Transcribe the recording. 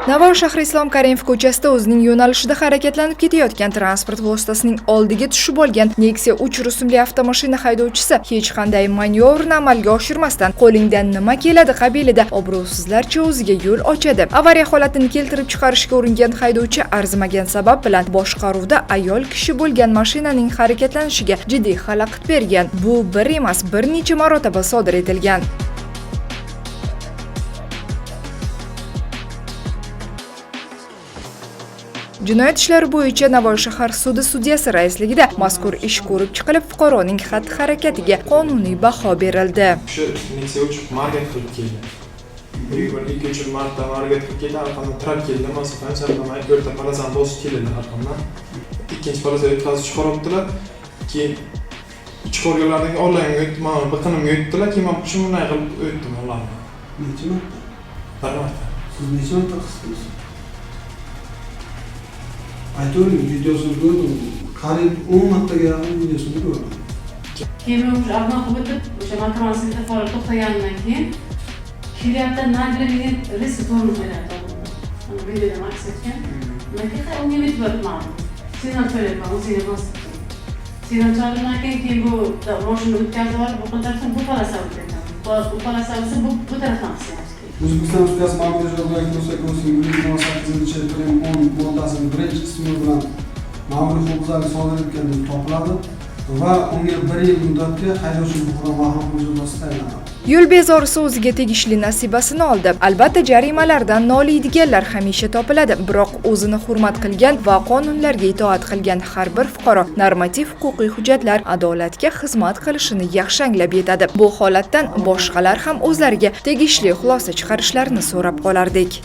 Navoiy shahri Islom Karimov ko'chasida o'zining yo'nalishida harakatlanib ketayotgan transport vositasining oldiga tushib olgan Nexia 3 rusumli avtomashina haydovchisi hech qanday manyovrni amalga oshirmasdan qo'lingdan nima keladi qabilida obro'sizlarcha o'ziga yo'l ochadi. Avariya holatini keltirib chiqarishga uringan haydovchi arzimagan sabab bilan boshqaruvda ayol kishi bo'lgan mashinaning harakatlanishiga jiddiy xalaqit bergan. Bu bir emas, bir necha marotaba sodir etilgan. Jinoyat ishlari bo'yicha Navoiy shahar sudi sudyasi raisligida mazkur ish ko'rib chiqilib, fuqaroning xatti-harakatiga qonuniy baho berildi. Shu Nexia 3 market qilib keldi. 2-3 marta market qilib keldi, arqamdan turab keldi, masofani sarflamay o'rta polosani bosib keldi arqamdan. Ikkinchi polosaga o'tkazib chiqaribdilar. Keyin ichki organlarning onlaynga o'tdim, biqinimga o'tdilar, keyin men shunday qilib o'tdim ularni. Necha marta? Bir marta. Siz necha marta qildingiz? Aytavering, videosini ko'rdim. Qariyb 10 martaga yaqin videosini ko'rdim. Keyin o'sha avval o'tib, o'sha matematika faol to'xtagandan keyin kelyapti, nagirning riski to'g'ri qo'yadi. Uni videoda aks etgan. Men unga yetib o'tmadim. Signal qo'yapman, o'zingga bosib. Signal chalingan keyin bu mashina o'tkazib olib, bu qildirsa bu polosa o'tadi. Bu polosa bu tarafdan qisayapti. O'zbekiston Respublikasi Ma'muriy javobgarlik kodeksining 8-10 moddasining birinchi qismi bilan ma'muriy huquqbuzarlik sodir etgan deb topiladi va unga 1 yil muddatga haydovchi huquqidan mahrum qilish jazosi tayinlanadi. Yo'l bezorisi o'ziga tegishli nasibasini oldi. Albatta, jarimalardan noliydiganlar hamisha topiladi, biroq o'zini hurmat qilgan va qonunlarga itoat qilgan har bir fuqaro normativ-huquqiy hujjatlar adolatga xizmat qilishini yaxshi anglab yetadi. Bu holatdan boshqalar ham o'zlariga tegishli xulosa chiqarishlarini so'rab qolardik.